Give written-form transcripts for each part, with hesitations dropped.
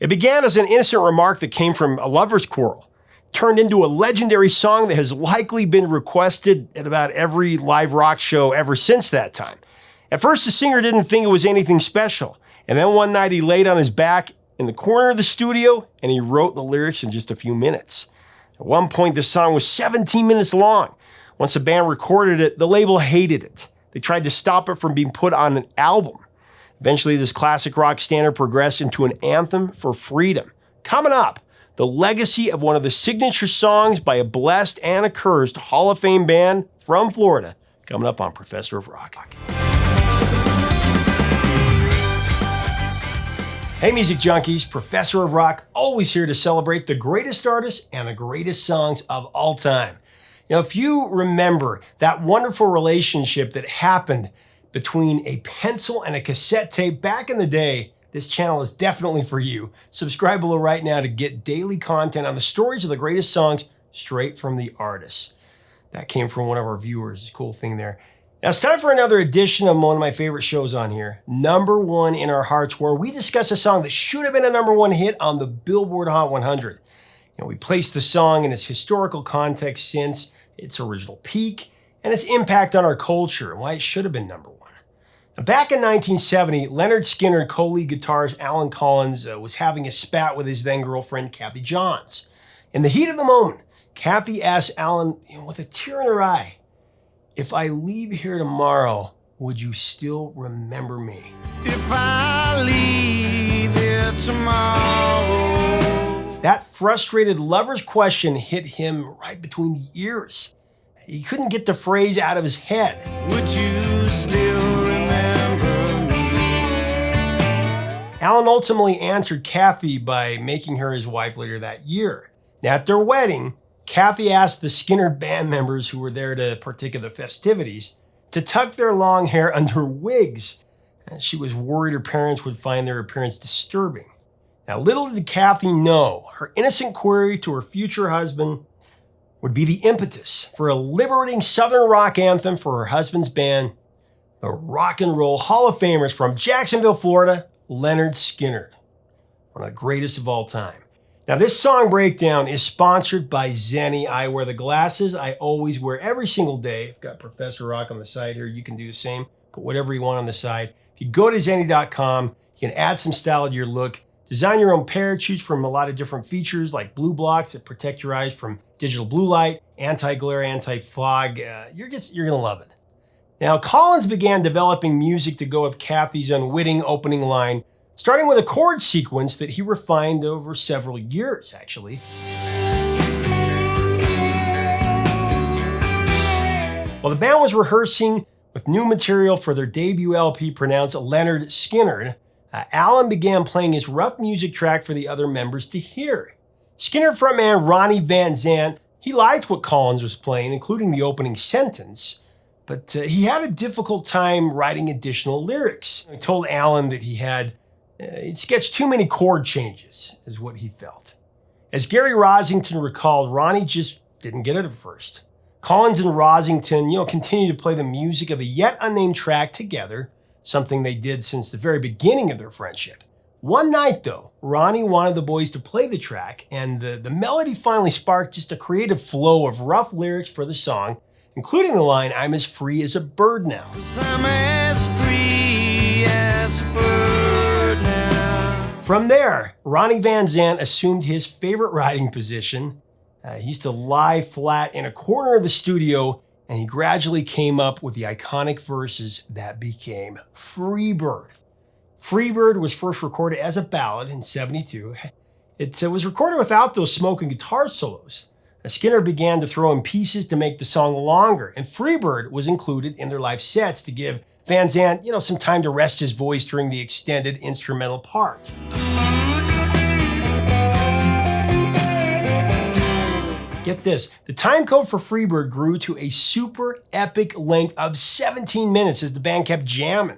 It began as an innocent remark that came from a lover's quarrel, turned into a legendary song that has likely been requested at about every live rock show ever since that time. At first, the singer didn't think it was anything special, and then one night he laid on his back in the corner of the studio and he wrote the lyrics in just a few minutes. At one point, the song was 17 minutes long. Once the band recorded it, the label hated it. They tried to stop it from being put on an album. Eventually, this classic rock standard progressed into an anthem for freedom. Coming up, the legacy of one of the signature songs by a blessed and accursed Hall of Fame band from Florida. Coming up on Professor of Rock. Hey music junkies, Professor of Rock, always here to celebrate the greatest artists and the greatest songs of all time. Now, if you remember that wonderful relationship that happened between a pencil and a cassette tape back in the day, this channel is definitely for you. Subscribe below right now to get daily content on the stories of the greatest songs straight from the artists. That came from one of our viewers. It's a cool thing there. Now it's time for another edition of one of my favorite shows on here, Number One in Our Hearts, where we discuss a song that should have been a number one hit on the Billboard Hot 100. We place the song in its historical context since its original peak and its impact on our culture and why it should have been number one. Now, back in 1970, Lynyrd Skynyrd co-lead guitarist Alan Collins was having a spat with his then-girlfriend Kathy Johns. In the heat of the moment, Kathy asked Alan, with a tear in her eye, "If I leave here tomorrow, would you still remember me?" If I leave here tomorrow. That frustrated lover's question hit him right between the ears. He couldn't get the phrase out of his head. Would you still remember me? Alan ultimately answered Kathy by making her his wife later that year. Now, at their wedding, Kathy asked the Skynyrd band members who were there to partake of the festivities to tuck their long hair under wigs. And she was worried her parents would find their appearance disturbing. Now, little did Kathy know, her innocent query to her future husband would be the impetus for a liberating Southern rock anthem for her husband's band, the Rock and Roll Hall of Famers from Jacksonville, Florida, Lynyrd Skynyrd, one of the greatest of all time. Now, this song breakdown is sponsored by Zenni. I wear the glasses I always wear every single day. I've got Professor Rock on the side here. You can do the same. Put whatever you want on the side. If you go to Zenni.com, you can add some style to your look. Design your own pair. Choose from a lot of different features like blue blocks that protect your eyes from digital blue light, anti-glare, anti-fog. You're going to love it. Now, Collins began developing music to go with Kathy's unwitting opening line, starting with a chord sequence that he refined over several years, actually. While the band was rehearsing with new material for their debut LP pronounced Lynyrd Skynyrd, Alan began playing his rough music track for the other members to hear. Skynyrd frontman Ronnie Van Zant, he liked what Collins was playing, including the opening sentence, but he had a difficult time writing additional lyrics. He told Alan that he'd sketched too many chord changes, is what he felt. As Gary Rosington recalled, Ronnie just didn't get it at first. Collins and Rosington, continued to play the music of the yet unnamed track together, something they did since the very beginning of their friendship. One night, though, Ronnie wanted the boys to play the track, and the melody finally sparked just a creative flow of rough lyrics for the song, including the line, "I'm as free as a bird now." 'Cause I'm as free as a bird now. From there, Ronnie Van Zant assumed his favorite writing position. He used to lie flat in a corner of the studio, and he gradually came up with the iconic verses that became Freebird. Freebird was first recorded as a ballad in '72. It was recorded without those smoking guitar solos. Skynyrd began to throw in pieces to make the song longer, and Freebird was included in their live sets to give Van Zant, some time to rest his voice during the extended instrumental part. Get this, the time code for Freebird grew to a super epic length of 17 minutes as the band kept jamming.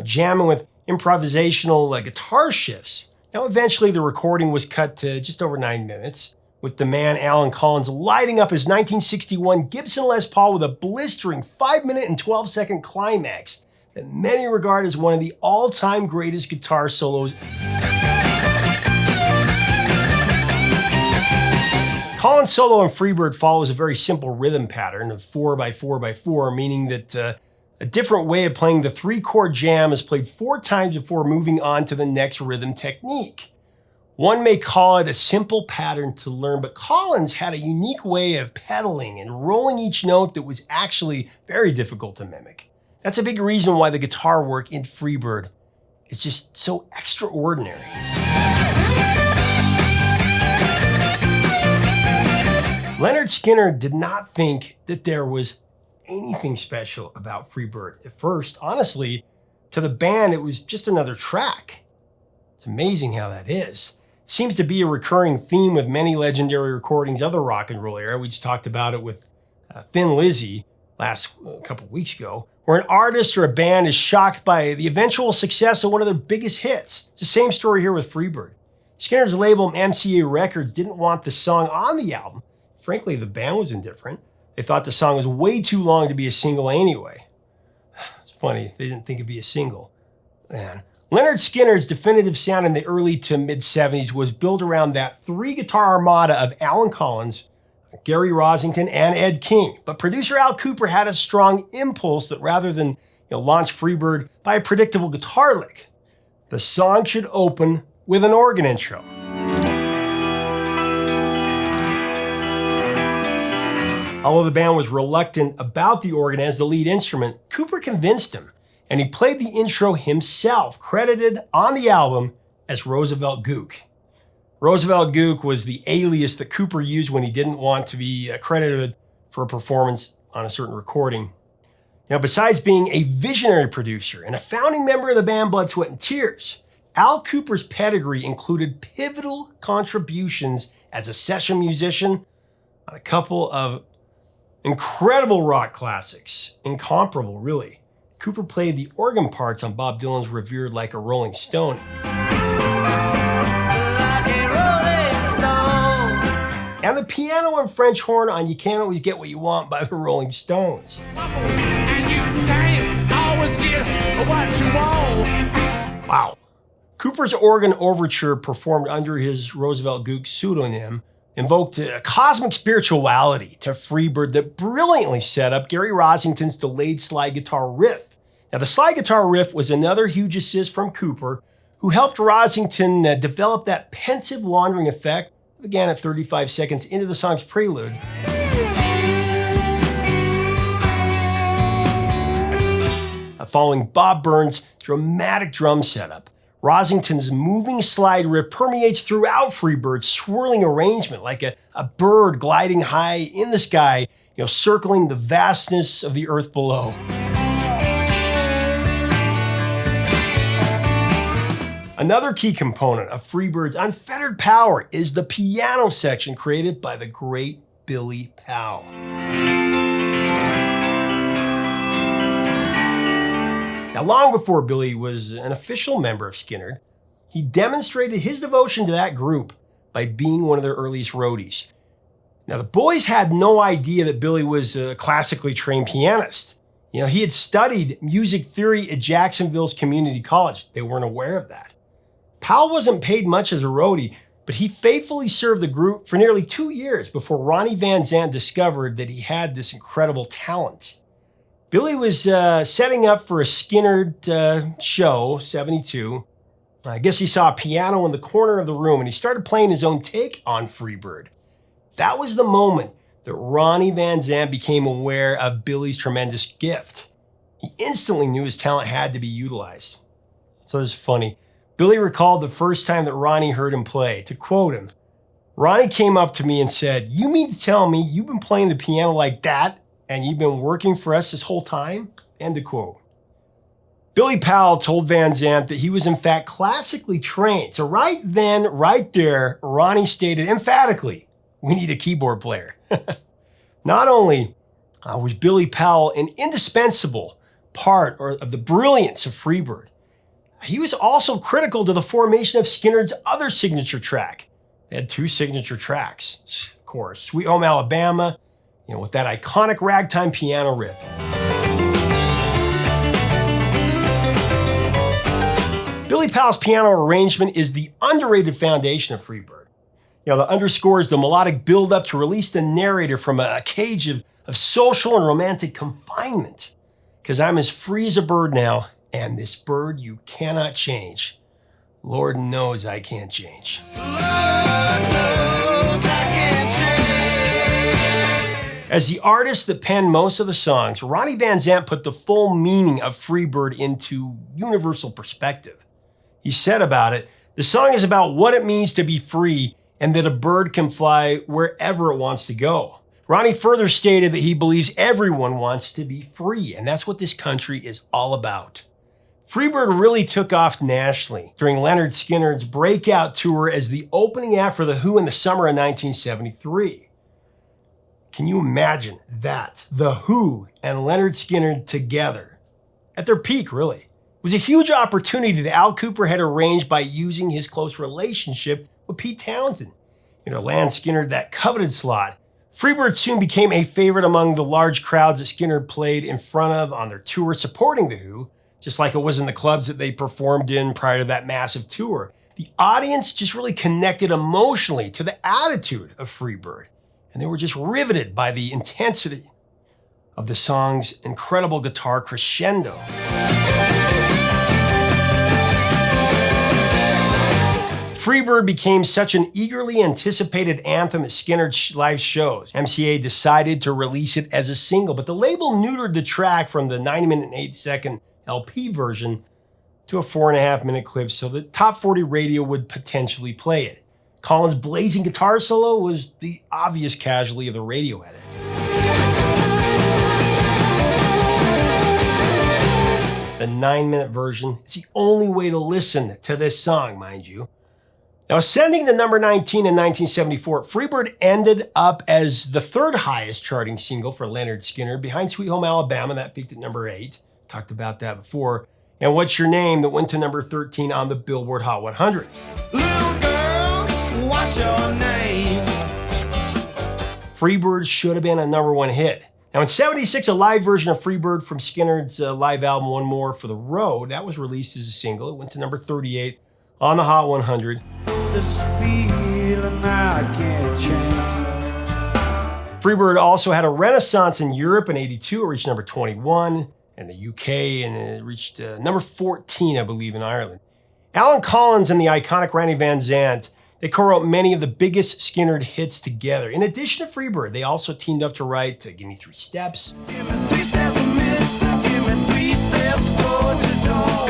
Jamming with improvisational guitar shifts. Now, eventually the recording was cut to just over 9 minutes, with the man Alan Collins lighting up his 1961 Gibson Les Paul with a blistering 5-minute and 12-second climax that many regard as one of the all-time greatest guitar solos. Collins' solo on Freebird follows a very simple rhythm pattern of 4x4x4, meaning that a different way of playing the 3-chord jam is played 4 times before moving on to the next rhythm technique. One may call it a simple pattern to learn, but Collins had a unique way of pedaling and rolling each note that was actually very difficult to mimic. That's a big reason why the guitar work in Freebird is just so extraordinary. Lynyrd Skynyrd did not think that there was anything special about Freebird at first. Honestly, to the band, it was just another track. It's amazing how that is. It seems to be a recurring theme with many legendary recordings of the rock and roll era. We just talked about it with Thin Lizzy a couple weeks ago, where an artist or a band is shocked by the eventual success of one of their biggest hits. It's the same story here with Freebird. Skynyrd's label, MCA Records, didn't want the song on the album. Frankly, the band was indifferent. They thought the song was way too long to be a single anyway. It's funny, they didn't think it'd be a single. Man. Lynyrd Skynyrd's definitive sound in the early to mid-70s was built around that 3-guitar armada of Allen Collins, Gary Rossington, and Ed King. But producer Al Kooper had a strong impulse that rather than launch Freebird by a predictable guitar lick, the song should open with an organ intro. Although the band was reluctant about the organ as the lead instrument, Kooper convinced him, and he played the intro himself, credited on the album as Roosevelt Gook. Roosevelt Gook was the alias that Kooper used when he didn't want to be credited for a performance on a certain recording. Now, besides being a visionary producer and a founding member of the band Blood, Sweat, and Tears, Al Kooper's pedigree included pivotal contributions as a session musician on a couple of incredible rock classics. Incomparable, really. Kooper played the organ parts on Bob Dylan's revered Like a Rolling Stone. And the piano and French horn on You Can't Always Get What You Want by the Rolling Stones. And you can't always get what you want. Wow. Cooper's organ overture, performed under his Roosevelt Gook pseudonym, invoked a cosmic spirituality to Freebird that brilliantly set up Gary Rossington's delayed slide guitar riff. Now, the slide guitar riff was another huge assist from Kooper, who helped Rossington develop that pensive wandering effect that began at 35 seconds into the song's prelude. Following Bob Burns' dramatic drum setup, Rossington's moving slide riff permeates throughout Freebird's swirling arrangement like a bird gliding high in the sky, circling the vastness of the earth below. Another key component of Freebird's unfettered power is the piano section created by the great Billy Powell. Now, long before Billy was an official member of Skynyrd, he demonstrated his devotion to that group by being one of their earliest roadies. Now, the boys had no idea that Billy was a classically trained pianist. He had studied music theory at Jacksonville's community college. They weren't aware of that. Powell wasn't paid much as a roadie, but he faithfully served the group for nearly 2 years before Ronnie Van Zant discovered that he had this incredible talent. Billy was setting up for a Skynyrd show, 72. I guess he saw a piano in the corner of the room and he started playing his own take on Freebird. That was the moment that Ronnie Van Zant became aware of Billy's tremendous gift. He instantly knew his talent had to be utilized. So this is funny. Billy recalled the first time that Ronnie heard him play. To quote him, Ronnie came up to me and said, "You mean to tell me you've been playing the piano like that and you've been working for us this whole time?" End of quote. Billy Powell told Van Zant that he was in fact classically trained. So right then, right there, Ronnie stated emphatically, "We need a keyboard player." Not only was Billy Powell an indispensable part of the brilliance of Freebird, he was also critical to the formation of Skynyrd's other signature track. They had 2 signature tracks, of course, Sweet Home Alabama, with that iconic ragtime piano riff. Billy Powell's piano arrangement is the underrated foundation of Freebird. that underscores the melodic buildup to release the narrator from a cage of social and romantic confinement. Because I'm as free as a bird now, and this bird you cannot change. Lord knows I can't change. As the artist that penned most of the songs, Ronnie Van Zant put the full meaning of Freebird into universal perspective. He said about it, "The song is about what it means to be free and that a bird can fly wherever it wants to go." Ronnie further stated that he believes everyone wants to be free, and that's what this country is all about. Freebird really took off nationally during Lynyrd Skynyrd's breakout tour as the opening act for The Who in the summer of 1973. Can you imagine that? The Who and Lynyrd Skynyrd together. At their peak, really. It was a huge opportunity that Al Kooper had arranged by using his close relationship with Pete Townsend. Land Skynyrd that coveted slot. Freebird soon became a favorite among the large crowds that Skynyrd played in front of on their tour supporting The Who, just like it was in the clubs that they performed in prior to that massive tour. The audience just really connected emotionally to the attitude of Freebird, and they were just riveted by the intensity of the song's incredible guitar crescendo. Freebird became such an eagerly anticipated anthem at Skynyrd's live shows. MCA decided to release it as a single, but the label neutered the track from the 90-minute and 8-second LP version to a 4.5-minute clip so that Top 40 radio would potentially play it. Collins' blazing guitar solo was the obvious casualty of the radio edit. The 9-minute version is the only way to listen to this song, mind you. Now, ascending to number 19 in 1974, Freebird ended up as the third highest charting single for Lynyrd Skynyrd, behind Sweet Home Alabama, that peaked at number 8. Talked about that before. And What's Your Name, that went to number 13 on the Billboard Hot 100. Little girl, what's your name? Freebird should have been a number 1 hit. Now, in 76, a live version of Freebird from Skynyrd's live album One More for the Road, that was released as a single. It went to number 38 on the Hot 100. This feeling I can't change. Freebird also had a renaissance in Europe in 82. It reached number 21 in the UK, and it reached number 14, I believe, in Ireland. Alan Collins and the iconic Ronnie Van Zant, they co-wrote many of the biggest Skynyrd hits together. In addition to Freebird, they also teamed up to write Give Me 3 Steps. Give me 3 steps, mister. Give me 3 steps towards the door.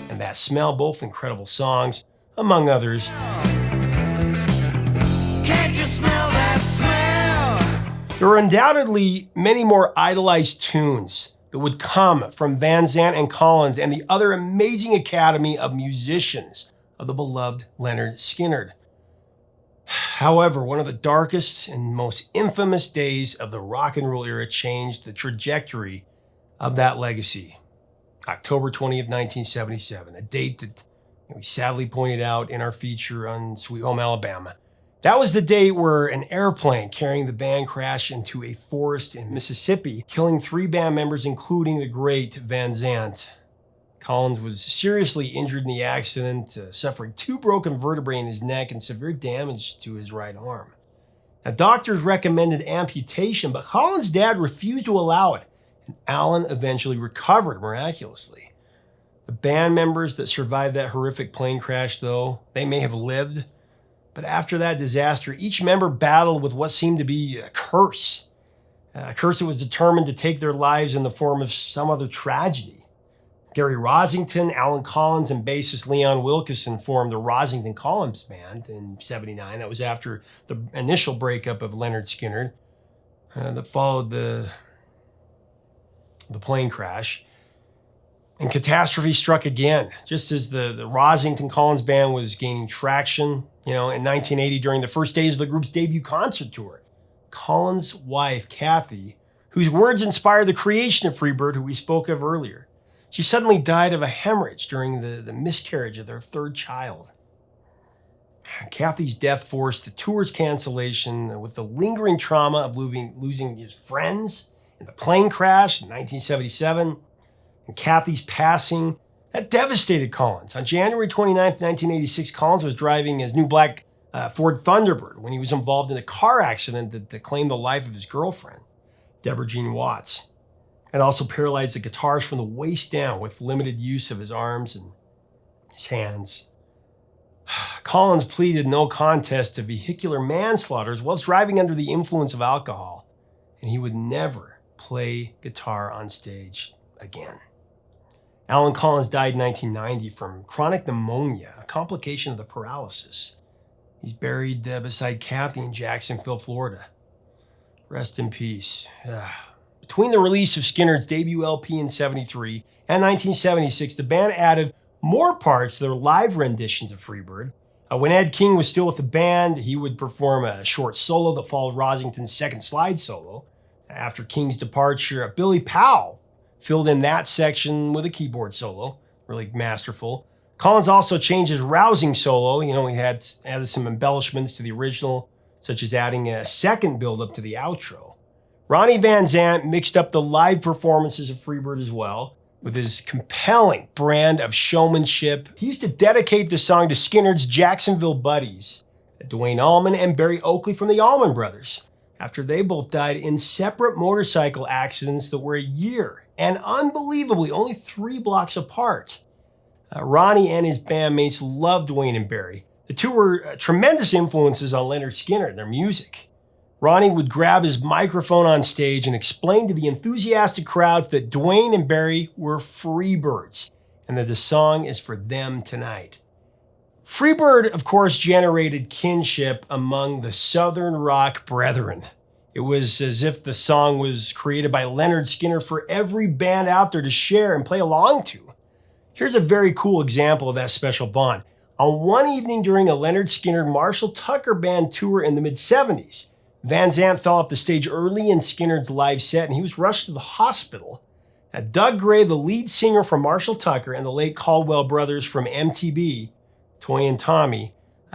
And That Smell, both incredible songs, among others. Can't you smell that smell? There are undoubtedly many more idolized tunes that would come from Van Zant and Collins and the other amazing academy of musicians of the beloved Lynyrd Skynyrd. However, one of the darkest and most infamous days of the rock and roll era changed the trajectory of that legacy. October 20th, 1977, a date that we sadly pointed out in our feature on Sweet Home Alabama. That was the date where an airplane carrying the band crashed into a forest in Mississippi, killing 3 band members, including the great Van Zant. Collins was seriously injured in the accident, suffering 2 broken vertebrae in his neck and severe damage to his right arm. Now, doctors recommended amputation, but Collins' dad refused to allow it, and Alan eventually recovered miraculously. The band members that survived that horrific plane crash, though, they may have lived, but after that disaster, each member battled with what seemed to be a curse that was determined to take their lives in the form of some other tragedy. Gary Rosington, Alan Collins, and bassist Leon Wilkeson formed the Rosington Collins Band in '79. That was after the initial breakup of Lynyrd Skynyrd that followed the plane crash. And catastrophe struck again, just as the Rosington Collins Band was gaining traction. In 1980, during the first days of the group's debut concert tour, Collins' wife, Kathy, whose words inspired the creation of Freebird, who we spoke of earlier, she suddenly died of a hemorrhage during the miscarriage of their 3rd child. Kathy's death forced the tour's cancellation with the lingering trauma of losing his friends in the plane crash in 1977. And Kathy's passing, that devastated Collins. On January 29th, 1986, Collins was driving his new black Ford Thunderbird, when he was involved in a car accident that claimed the life of his girlfriend, Deborah Jean Watts. It also paralyzed the guitarist from the waist down with limited use of his arms and his hands. Collins pleaded no contest to vehicular manslaughter as well as driving under the influence of alcohol, and he would never play guitar on stage again. Alan Collins died in 1990 from chronic pneumonia, a complication of the paralysis. He's buried beside Kathy in Jacksonville, Florida. Rest in peace. Between the release of Skynyrd's debut LP in 1973 and 1976, the band added more parts to their live renditions of Freebird. When Ed King was still with the band, he would perform a short solo that followed Rosington's second slide solo. After King's departure, Billy Powell filled in that section with a keyboard solo, really masterful. Collins also changed his rousing solo. He had added some embellishments to the original, such as adding a second build-up to the outro. Ronnie Van Zant mixed up the live performances of Freebird as well, with his compelling brand of showmanship. He used to dedicate the song to Skynyrd's Jacksonville buddies, Duane Allman and Barry Oakley from the Allman Brothers, after they both died in separate motorcycle accidents that were a year and unbelievably only 3 blocks apart. Ronnie and his bandmates loved Duane and Barry. The two were tremendous influences on Lynyrd Skynyrd and their music. Ronnie would grab his microphone on stage and explain to the enthusiastic crowds that Duane and Barry were Freebirds and that the song is for them tonight. Freebird, of course, generated kinship among the Southern rock brethren. It was as if the song was created by Lynyrd Skynyrd for every band out there to share and play along to. Here's a very cool example of that special bond. On one evening during a Lynyrd Skynyrd Marshall Tucker band tour in the mid-70s, Van Zant fell off the stage early in Skynyrd's live set and he was rushed to the hospital. Doug Gray, the lead singer from Marshall Tucker, and the late Caldwell brothers from MTV, Toy and Tommy,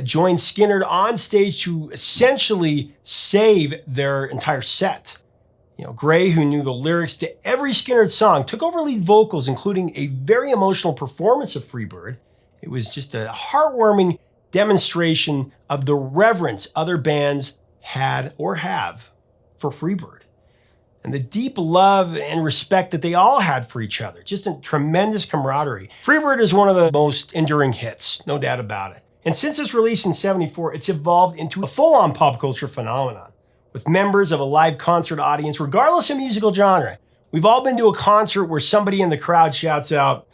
joined Skynyrd on stage to essentially save their entire set. Gray, who knew the lyrics to every Skynyrd song, took over lead vocals, including a very emotional performance of Freebird. It was just a heartwarming demonstration of the reverence other bands had or have for Freebird, and the deep love and respect that they all had for each other. Just a tremendous camaraderie. Freebird is one of the most enduring hits, no doubt about it. And since its release in 1974, it's evolved into a full-on pop culture phenomenon, with members of a live concert audience, regardless of musical genre. We've all been to a concert where somebody in the crowd shouts out,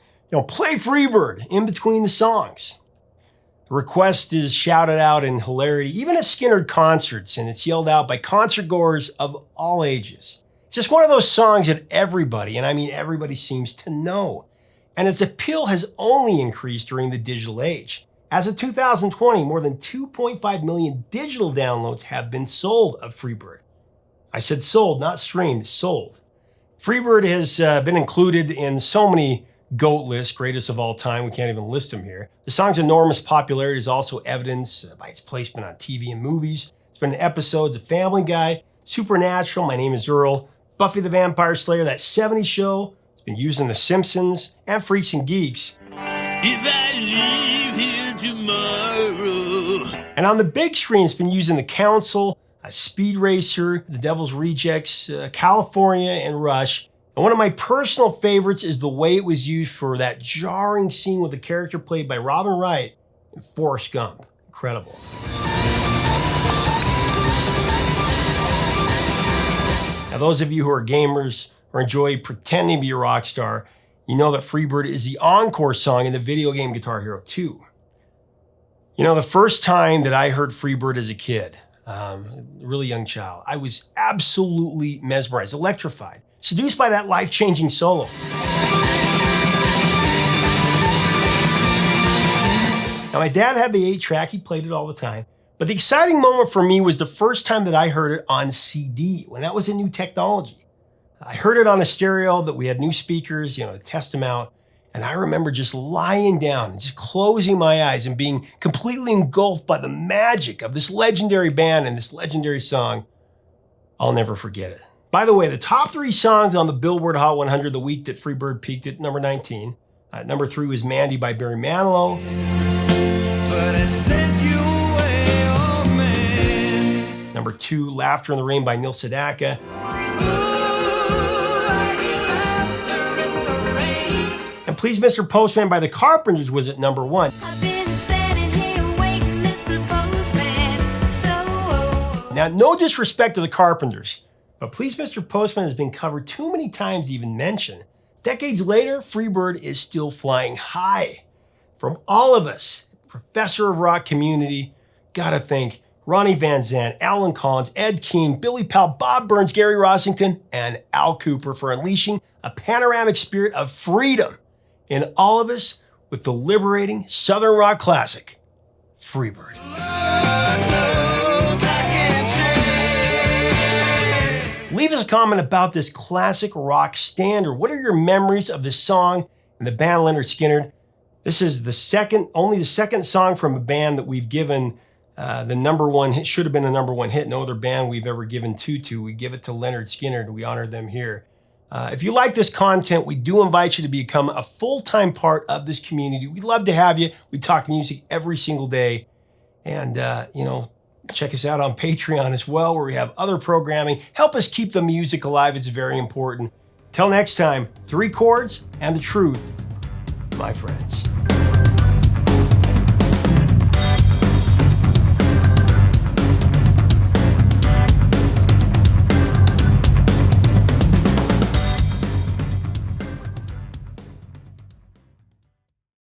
play Freebird in between the songs. The request is shouted out in hilarity, even at Skynyrd concerts, and it's yelled out by concertgoers of all ages. It's just one of those songs that everybody, and I mean everybody, seems to know. And its appeal has only increased during the digital age. As of 2020, more than 2.5 million digital downloads have been sold of Freebird. I said sold, not streamed, sold. Freebird has been included in so many GOAT lists, greatest of all time. We can't even list them here. The song's enormous popularity is also evidenced by its placement on TV and movies. It's been in episodes of Family Guy, Supernatural, My Name is Earl, Buffy the Vampire Slayer, That 70s Show. It's been used in The Simpsons and Freaks and Geeks. If I leave here tomorrow. And on the big screen, it's been used in The Council, Speed Racer, The Devil's Rejects, California, and Rush. And one of my personal favorites is the way it was used for that jarring scene with a character played by Robin Wright in Forrest Gump. Incredible. Now, those of you who are gamers or enjoy pretending to be a rock star, you know that Freebird is the encore song in the video game Guitar Hero 2. The first time that I heard Freebird as a kid, a really young child, I was absolutely mesmerized, electrified, seduced by that life-changing solo. Now, my dad had the 8-track, he played it all the time, but the exciting moment for me was the first time that I heard it on CD, when that was a new technology. I heard it on a stereo that we had new speakers, to test them out, and I remember just lying down and just closing my eyes and being completely engulfed by the magic of this legendary band and this legendary song. I'll never forget it. By the way, the top 3 songs on the Billboard Hot 100 the week that Freebird peaked at number 19. Number 3 was Mandy by Barry Manilow. But I sent you away number 2, Laughter in the Rain by Neil Sedaka. And Please Mr. Postman by the Carpenters was at number 1. I've been standing here waiting, Mr. Postman, so... Now, no disrespect to the Carpenters, but Please Mr. Postman has been covered too many times to even mention. Decades later, Freebird is still flying high. From all of us, Professor of Rock community, gotta thank Ronnie Van Zant, Alan Collins, Ed Keane, Billy Powell, Bob Burns, Gary Rossington, and Al Kooper for unleashing a panoramic spirit of freedom in all of us with the liberating Southern rock classic, Freebird. Leave us a comment about this classic rock standard. What are your memories of this song and the band Lynyrd Skynyrd? This is only the second song from a band that we've given the number 1 hit, should have been a number 1 hit. No other band we've ever given 2 to. We give it to Lynyrd Skynyrd. We honor them here. If you like this content, we do invite you to become a full-time part of this community. We'd love to have you. We talk music every single day. And, check us out on Patreon as well, where we have other programming. Help us keep the music alive. It's very important. Till next time, 3 chords and the truth, my friends.